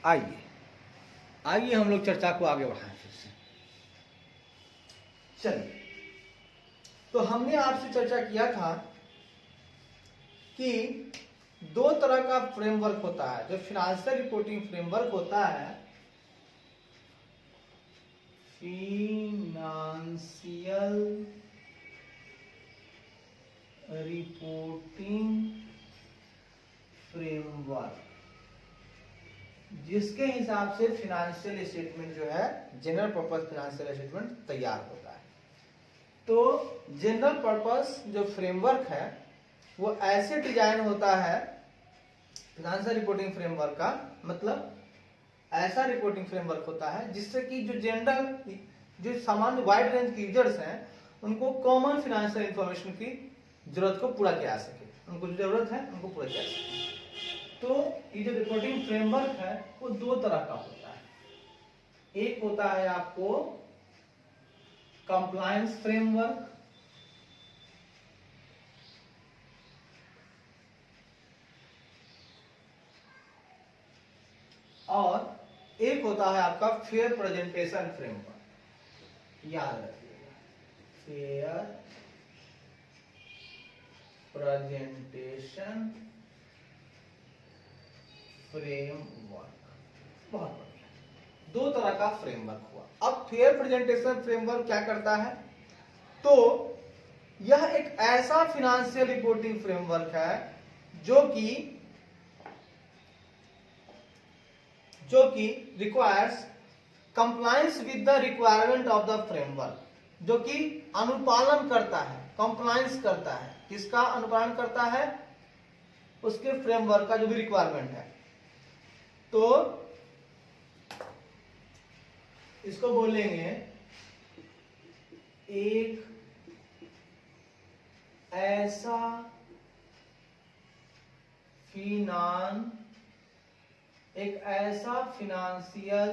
आइए आइए हम लोग चर्चा को आगे बढ़ाएं फिर से। चलिए, तो हमने आपसे चर्चा किया था कि दो तरह का फ्रेमवर्क होता है। जो फिनेंशियल रिपोर्टिंग फ्रेमवर्क होता है, फिनेंशियल रिपोर्टिंग फ्रेमवर्क, जिसके हिसाब से फिनेंशियल स्टेटमेंट जो है, जनरल पर्पस फिनेंशियल स्टेटमेंट तैयार होता है। तो जनरल पर्पस जो फ्रेमवर्क है वो ऐसे डिजाइन होता है, फिनेंशियल रिपोर्टिंग फ्रेमवर्क का मतलब ऐसा रिपोर्टिंग फ्रेमवर्क होता है जिससे कि जो जनरल, जो सामान्य वाइड रेंज के यूजर्स हैं, उनको कॉमन फिनेंशियल इंफॉर्मेशन की जरूरत को पूरा किया जा सके, उनको जो जरूरत है उनको पूरा किया जा सके। तो ये जो रिपोर्टिंग फ्रेमवर्क है वो दो तरह का होता है। एक होता है आपको कंप्लायंस फ्रेमवर्क, और एक होता है आपका फेयर प्रेजेंटेशन फ्रेमवर्क। याद रखिएगा, फेयर प्रेजेंटेशन फ्रेमवर्क। बहुत बढ़िया, दो तरह का फ्रेमवर्क हुआ। अब फेयर प्रेजेंटेशन फ्रेमवर्क क्या करता है? तो यह एक ऐसा फिनेंशियल रिपोर्टिंग फ्रेमवर्क है जो कि requires compliance with the requirement of the framework, जो कि अनुपालन करता है, कंप्लायंस करता है। किसका अनुपालन करता है? उसके फ्रेमवर्क का जो भी रिक्वायरमेंट है। तो इसको बोलेंगे एक ऐसा फिनेंशियल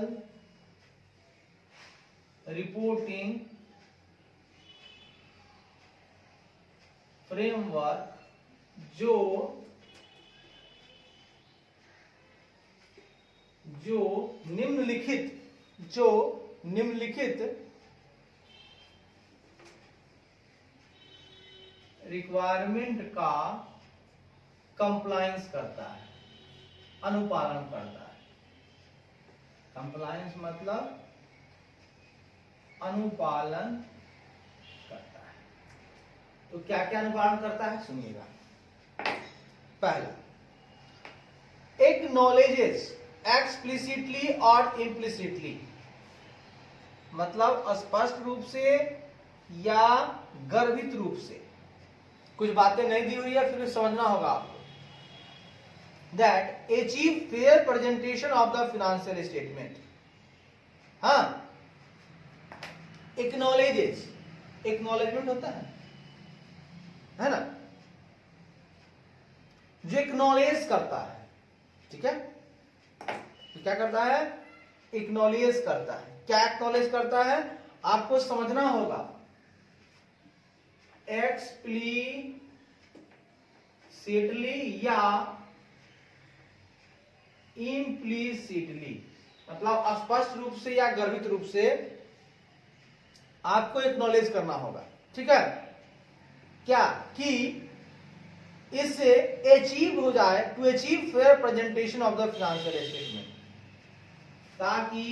रिपोर्टिंग फ्रेमवर्क जो निम्नलिखित रिक्वायरमेंट का कंप्लायंस करता है, अनुपालन करता है। कंप्लायंस मतलब अनुपालन करता है। तो क्या क्या अनुपालन करता है सुनिएगा। पहला, एक्नॉलेजेस एक्सप्लिसिटली और इम्प्लिसिटली, मतलब स्पष्ट रूप से या गर्भित रूप से। कुछ बातें नहीं दी हुई है, फिर समझना होगा आपको। That achieve fair presentation of the financial statement. हाँ, एक्नॉलेजेस, एक्नॉलेजमेंट होता है ना, जो एक्नॉलेज करता है। ठीक है, तो क्या करता है? एक्नॉलेज करता है। क्या एक्नॉलेज करता है आपको समझना होगा। एक्सप्लिसिटली या इम्प्लिसिटली, मतलब स्पष्ट रूप से या गर्भित रूप से आपको एक्नॉलेज करना होगा। ठीक है, क्या कि इससे अचीव हो जाए, to achieve fair presentation of the financial statement, ताकि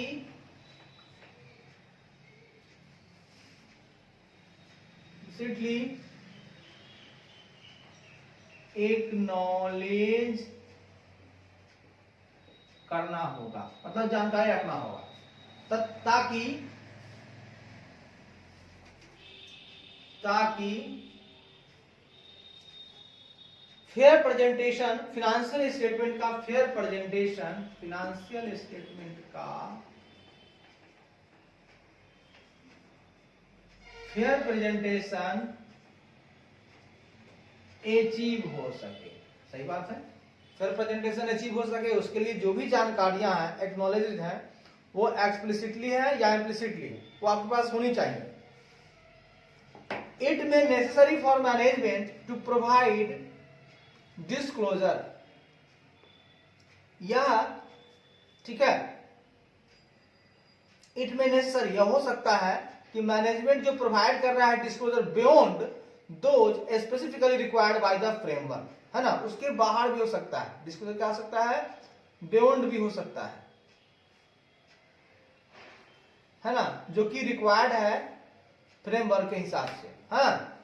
सिटली एक्नॉलेज करना होगा, मतलब जानकारी रखना होगा, ताकि फेयर प्रेजेंटेशन, फिनेंशियल स्टेटमेंट का फेयर प्रेजेंटेशन, फिनेंशियल स्टेटमेंट का फेयर प्रेजेंटेशन अचीव हो सके। सही बात है, फेयर प्रेजेंटेशन अचीव हो सके उसके लिए जो भी जानकारियां हैं, एक्नॉलेज हैं, वो एक्सप्लिसिटली है या इम्प्लिसिटली, वो आपके पास होनी चाहिए। It may necessary for management to provide disclosure, या ठीक है। इट में नेसेसरी, यह हो सकता है कि मैनेजमेंट जो प्रोवाइड कर रहा है disclosure beyond those specifically required by the framework, है ना, उसके बाहर भी हो सकता है डिस्क्लोजर, क्या हो सकता है, बियॉन्ड भी हो सकता है ना, जो कि रिक्वायर्ड है फ्रेमवर्क के हिसाब से, हाँ,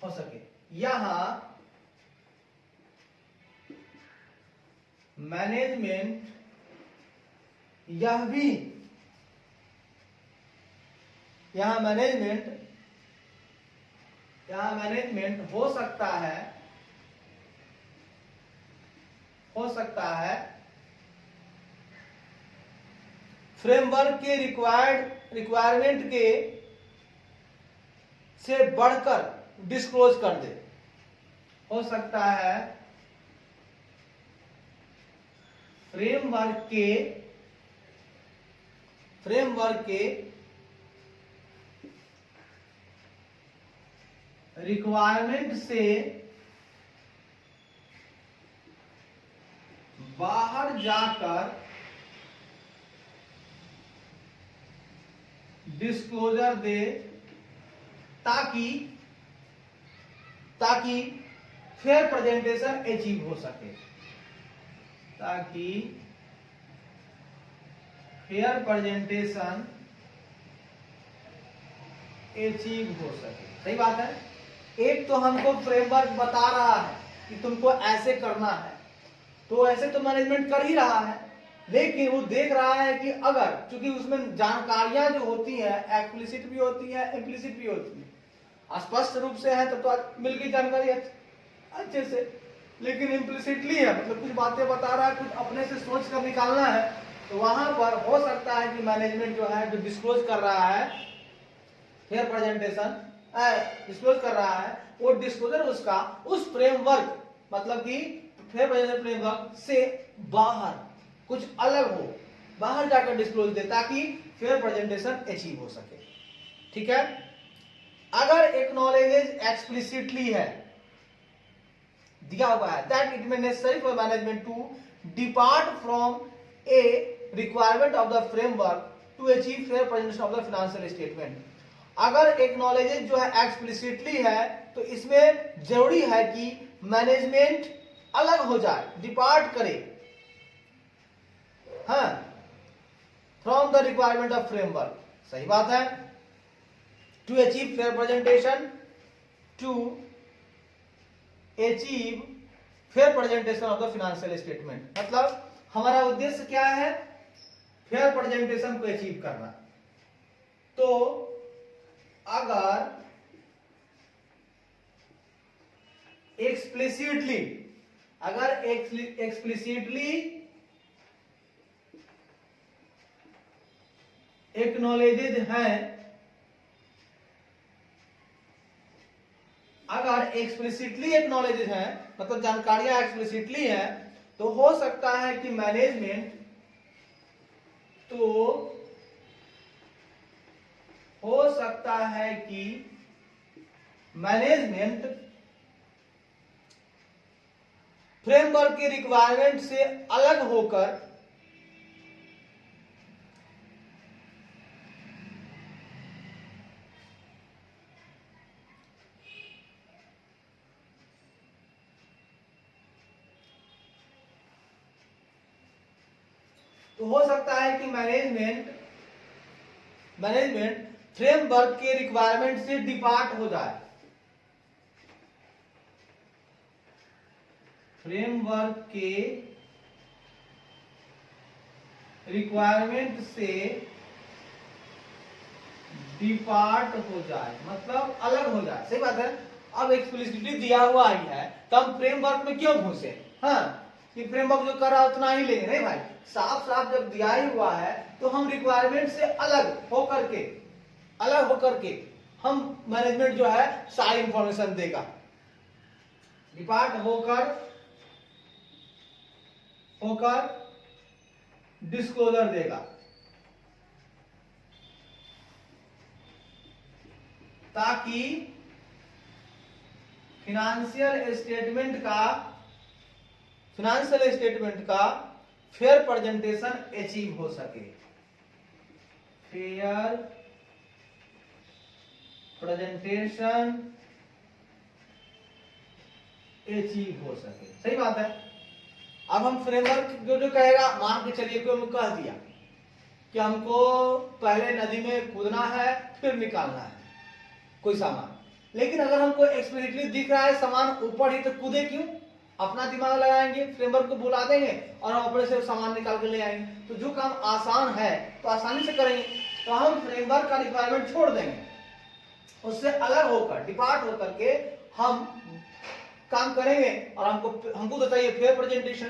हो सके। यहां मैनेजमेंट यहां मैनेजमेंट हो सकता है फ्रेमवर्क के रिक्वायरमेंट के से बढ़कर डिस्क्लोज कर दे, हो सकता है फ्रेमवर्क के रिक्वायरमेंट से बाहर जाकर डिस्क्लोजर दे, ताकि फेयर प्रेजेंटेशन अचीव हो सके, ताकि फेयर प्रेजेंटेशन अचीव हो सके। सही बात है। एक तो हमको फ्रेमवर्क बता रहा है कि तुमको ऐसे करना है, तो ऐसे तो मैनेजमेंट कर ही रहा है, लेकिन वो देख रहा है कि अगर, क्योंकि उसमें जानकारियां जो होती हैं एक्सप्लिसिट भी होती है, इम्प्लिसिट भी होती है। स्पष्ट रूप से है तो मिल गई जानकारी अच्छे से, लेकिन इम्प्लिसिटली है, मतलब कुछ बातें बता रहा है, कुछ अपने से सोच कर निकालना है, तो वहां पर हो सकता है कि मैनेजमेंट जो है, जो डिस्क्लोज कर रहा है फेयर प्रेजेंटेशन डिस्क्लोज कर रहा है, वो डिस्क्लोजर उसका उस फ्रेमवर्क, मतलब कि फेयर प्रेजेंटेशन फ्रेमवर्क से बाहर कुछ अलग हो, बाहर जाकर डिस्क्लोज दे, ताकि फेयर प्रेजेंटेशन अचीव हो सके। ठीक है। अगर एक्नॉलेजेज एक्सप्लिसिटली है, दिया हुआ है that it may necessary for management to depart from a requirement of the framework to achieve fair presentation of the financial statement. अगर एक्नॉलेजेज जो है एक्सप्लिसिटली है, तो इसमें जरूरी है कि मैनेजमेंट अलग हो जाए, डिपार्ट करे, हाँ, from the requirement of framework. सही बात है। To achieve fair presentation, of the financial statement, मतलब हमारा उद्देश्य क्या है, फेयर प्रेजेंटेशन को अचीव करना। तो अगर एक्सप्लिसिटली एक्नॉलेजेड है, अगर एक्सप्लिसिटली एक्नॉलेजेड है, मतलब जानकारियां एक्सप्लिसिटली है, तो हो सकता है कि मैनेजमेंट फ्रेमवर्क के रिक्वायरमेंट से अलग होकर तो हो सकता है कि मैनेजमेंट फ्रेमवर्क के रिक्वायरमेंट से डिपार्ट हो जाए, फ्रेमवर्क के रिक्वायरमेंट से डिपार्ट हो जाए, मतलब अलग हो जाए। सही बात है। अब एक्सप्लिसिटली दिया हुआ ही है, तो हम फ्रेमवर्क में क्यों घुसे, हाँ, कि फ्रेमवर्क जो कर रहा है उतना ही लेंगे, नहीं भाई, साफ साफ जब दिया ही हुआ है, तो हम रिक्वायरमेंट से अलग होकर के हम मैनेजमेंट जो है सारी इंफॉर्मेशन देगा, डिपार्ट होकर डिस्क्लोजर देगा, ताकि फाइनेंशियल स्टेटमेंट का फाइनेंशियल स्टेटमेंट का फेयर प्रेजेंटेशन अचीव हो सके, फेयर प्रेजेंटेशन अचीव हो सके। सही बात है। अब हम फ्रेमवर्क जो जो कहेगा, मान के चलिए कोई कह दिया कि हमको पहले नदी में कूदना है फिर निकालना है कोई सामान, लेकिन अगर हमको एक्सप्लिसिटली दिख रहा है सामान ऊपर ही, तो कूदे क्यों? अपना दिमाग लगाएंगे, फ्रेमवर्क को बुला देंगे और हम अपने से सामान निकाल के ले आएंगे। तो जो काम आसान है तो आसानी से करेंगे, तो हम फ्रेमवर्क का रिक्वायरमेंट छोड़ देंगे, उससे अलग होकर डिपार्ट होकर के हम काम करेंगे और हमको तो चाहिए फेयर प्रेजेंटेशन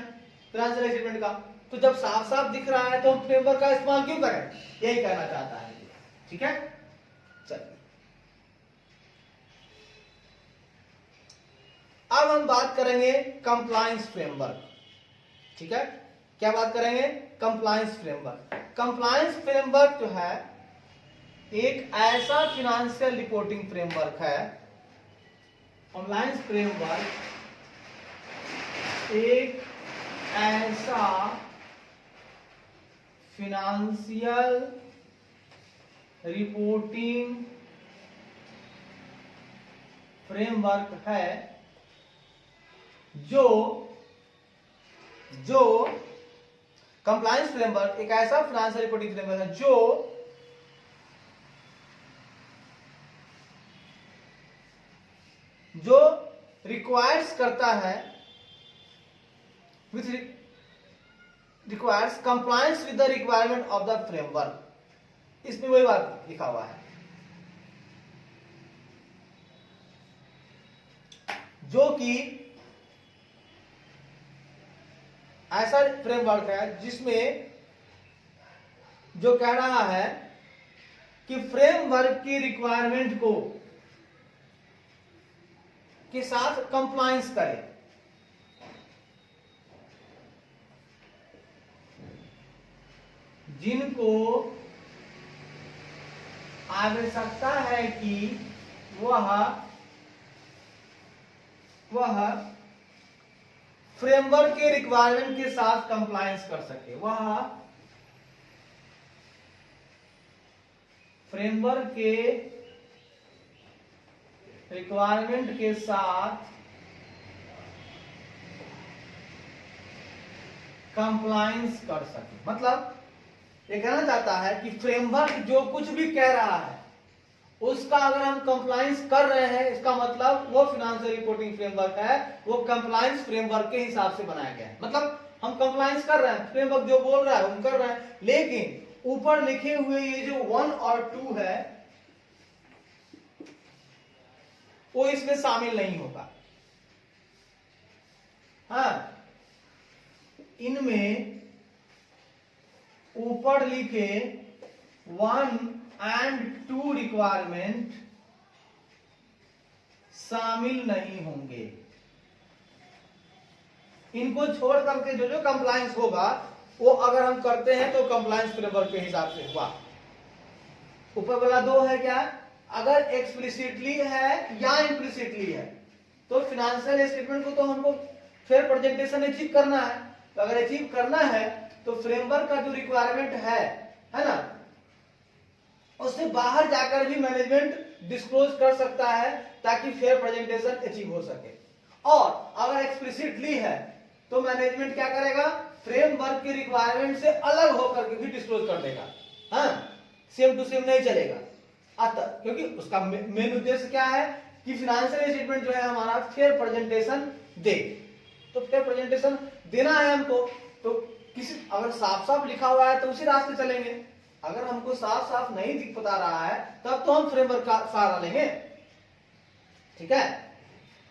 फाइनेंशियल स्टेटमेंट का। तो जब साफ साफ दिख रहा है तो हम फ्रेमवर्क का इस्तेमाल क्यों करें, यही कहना चाहता है। ठीक है, चलिए अब हम बात करेंगे कंप्लायंस फ्रेमवर्क। ठीक है, क्या बात करेंगे? Compliance framework. कंप्लायंस फ्रेमवर्क जो है एक ऐसा फाइनेंशियल रिपोर्टिंग फ्रेमवर्क है, कंप्लायंस फ्रेमवर्क एक ऐसा फाइनेंशियल रिपोर्टिंग फ्रेमवर्क है जो कंप्लायंस फ्रेमवर्क एक ऐसा फाइनेंशियल रिपोर्टिंग फ्रेमवर्क है जो रिक्वायर्स करता है requires compliance with the requirement of the framework. इसमें वही बात लिखा हुआ है, जो कि ऐसा फ्रेमवर्क है जिसमें जो कह रहा है कि फ्रेमवर्क की रिक्वायरमेंट को के साथ कंप्लायंस करे। जिनको आवश्यकता है कि वह फ्रेमवर्क के रिक्वायरमेंट के साथ कंप्लायंस कर सके, वह फ्रेमवर्क के रिक्वायरमेंट के साथ कंप्लायंस कर सके। मतलब ये कहना चाहता है कि फ्रेमवर्क जो कुछ भी कह रहा है उसका अगर हम कंप्लायंस कर रहे हैं, इसका मतलब वो फाइनेंशियल रिपोर्टिंग फ्रेमवर्क है, वो कंप्लायंस फ्रेमवर्क के हिसाब से बनाया गया है। मतलब हम कंप्लायंस कर रहे हैं, फ्रेमवर्क जो बोल रहा है हम कर रहे हैं, लेकिन ऊपर लिखे हुए ये जो 1 और 2 है वो इसमें शामिल नहीं होगा। हाँ, इनमें ऊपर लिखे 1 and 2 रिक्वायरमेंट शामिल नहीं होंगे। इनको छोड़ करके जो जो कंप्लायंस होगा वो अगर हम करते हैं तो कंप्लायंस फ्रेमवर्क के हिसाब से हुआ। ऊपर वाला 2 है क्या? अगर एक्सप्लिसिटली है या इम्प्लिसिटली है, तो फाइनेंशियल स्टेटमेंट को तो हमको फेयर प्रेजेंटेशन अचीव करना है। तो अगर अचीव करना है तो फ्रेमवर्क का जो रिक्वायरमेंट है ना, उससे बाहर जाकर भी मैनेजमेंट डिस्क्लोज कर सकता है ताकि फेयर प्रेजेंटेशन अचीव हो सके। और अगर एक्सप्लिसिटली है तो मैनेजमेंट क्या करेगा? फ्रेमवर्क की रिक्वायरमेंट से अलग होकर के भी डिस्क्लोज कर देगा। हाँ, सेम टू सेम नहीं चलेगा। अतः क्योंकि उसका मेन उद्देश्य क्या है कि फाइनेंशियल स्टेटमेंट जो है हमारा फेयर प्रेजेंटेशन दे। तो फेयर प्रेजेंटेशन देना है हमको, तो किसी अगर साफ साफ लिखा हुआ है तो उसी रास्ते चलेंगे। अगर हमको साफ साफ नहीं दिख पता रहा है तब तो हम फ्रेमवर्क का सहारा लेंगे। ठीक है,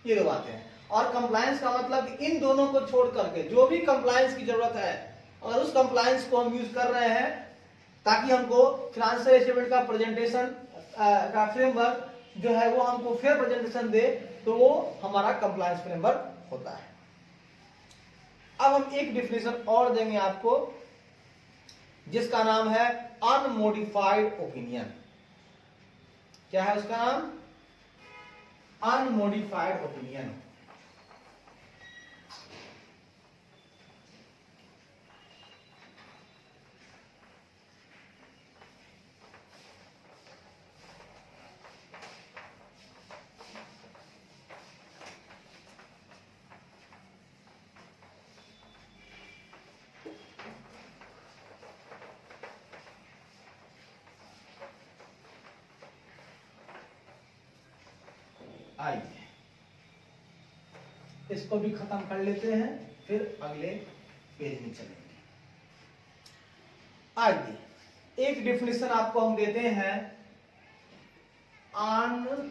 ये 2 बातें हैं। और कंप्लायंस का मतलब इन दोनों को छोड़ करके जो भी कंप्लायंस की जरूरत है, अगर उस कंप्लायंस को हम यूज कर रहे हैं ताकि हमको फाइनेंशियल स्टेटमेंट का प्रेजेंटेशन का फ्रेमवर्क जो है वो हमको फेयर प्रेजेंटेशन दे, तो वो हमारा कंप्लायंस फ्रेमवर्क होता है। अब हम एक डेफिनेशन और देंगे आपको जिसका नाम है अनमोडिफाइड ओपिनियन। क्या है उसका नाम? Unmodified opinion. आइए इसको भी खत्म कर लेते हैं, फिर अगले पेज में चलेंगे। आइए एक डेफिनेशन आपको हम देते हैं, अनमोडिफाइड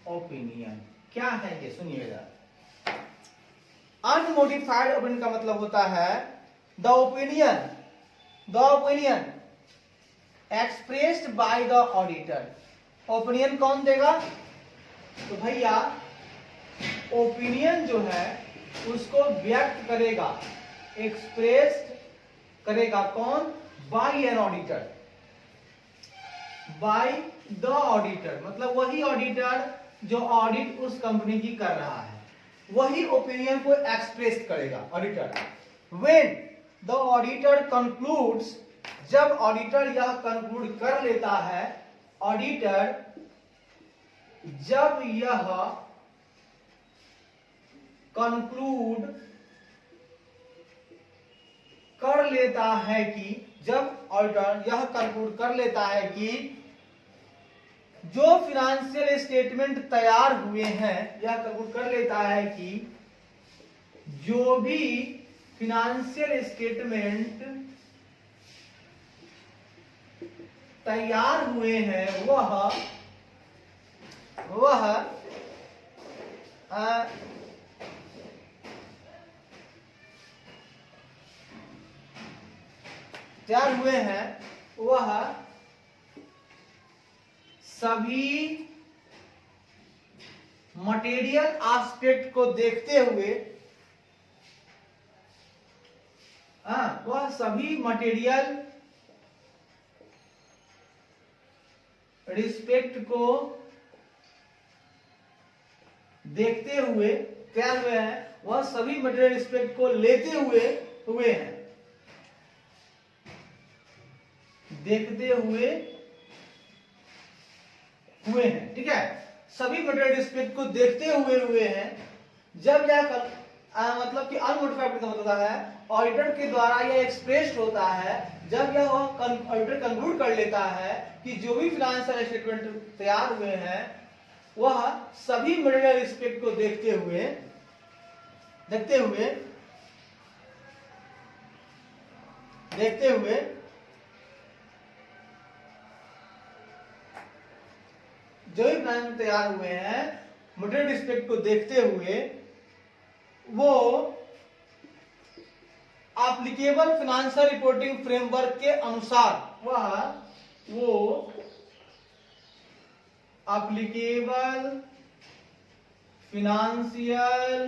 ओपिनियन। क्या है ये, सुनिएगा। अनमोडिफाइड ओपिनियन का मतलब होता है the opinion expressed by the auditor. Opinion कौन देगा? तो भैया ओपिनियन जो है उसको व्यक्त करेगा, एक्सप्रेस्ड करेगा कौन? By an auditor. By the auditor मतलब वही ऑडिटर जो ऑडिट उस कंपनी की कर रहा है, वही ओपिनियन को एक्सप्रेस करेगा auditor. When the auditor concludes, जब ऑडिटर यह कंक्लूड कर लेता है, ऑडिटर जब यह कंक्लूड कर लेता है कि, जब ऑडिटर यह कंक्लूड कर लेता है कि जो फिनेंशियल स्टेटमेंट तैयार हुए हैं, यह कंक्लूड कर लेता है कि जो भी फिनेंशियल स्टेटमेंट तैयार हुए हैं वह तैयार हुए हैं वह सभी मटेरियल एस्पेक्ट को देखते हुए, वह सभी मटेरियल रिस्पेक्ट को देखते हुए तैयार हुए हैं, वह सभी मटेरियल रिस्पेक्ट को लेते हुए हैं, देखते हुए हैं। ठीक है, सभी मटेरियल रिस्पेक्ट को देखते हुए हैं। जब यह मतलब कि अनमोडिफाइड का मतलब है ऑडिटर के द्वारा यह एक्सप्रेस्ड होता है, जब यह ऑडिटर कंक्लूड कर लेता है कि जो भी फाइनेंशियल स्टेटमेंट तैयार हुए हैं वह सभी मटेरियल रिस्पेक्ट को देखते हुए जो भी प्लान तैयार हुए हैं मटेरियल रिस्पेक्ट को देखते हुए वो एप्लीकेबल फाइनेंशियल रिपोर्टिंग फ्रेमवर्क के अनुसार, वो एप्लीकेबल फाइनेंशियल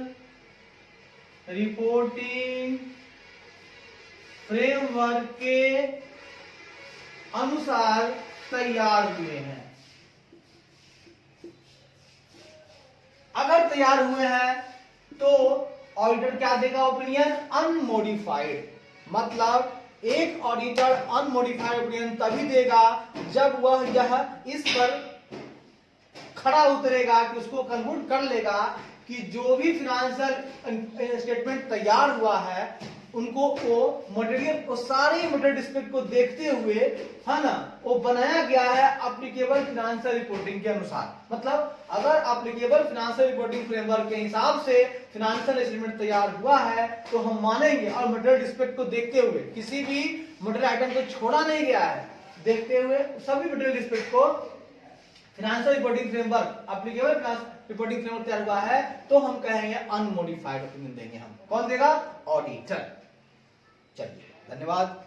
रिपोर्टिंग फ्रेमवर्क के अनुसार तैयार हुए हैं। अगर तैयार हुए हैं तो ऑडिटर क्या देगा? Opinion unmodified. मतलब एक ऑडिटर अनमोडिफाइड ओपिनियन तभी देगा जब वह यह इस पर खड़ा उतरेगा कि उसको कंक्लूड कर लेगा कि जो भी फाइनेंशियल स्टेटमेंट तैयार हुआ है उनको वो मटेरियल, वो सारे मटेरियल रिस्पेक्ट को देखते हुए, है ना, वो बनाया गया है एप्लीकेबल फाइनेंशियल रिपोर्टिंग के अनुसार। मतलब अगर एप्लीकेबल फाइनेंशियल रिपोर्टिंग फ्रेमवर्क के हिसाब से फाइनेंशियल स्टेटमेंट तैयार हुआ है तो हम मानेंगे, और मटेरियल रिस्पेक्ट को देखते हुए, किसी भी मटेरियल आइटम को छोड़ा नहीं गया है, देखते हुए सभी मटेरियल रिस्पेक्ट को financial reporting framework, applicable reporting framework तैयार हुआ है, तो हम कहेंगे अनमोडिफाइड ओपिनियन देंगे। हम कौन देगा? ऑडिटर। चलिए, धन्यवाद।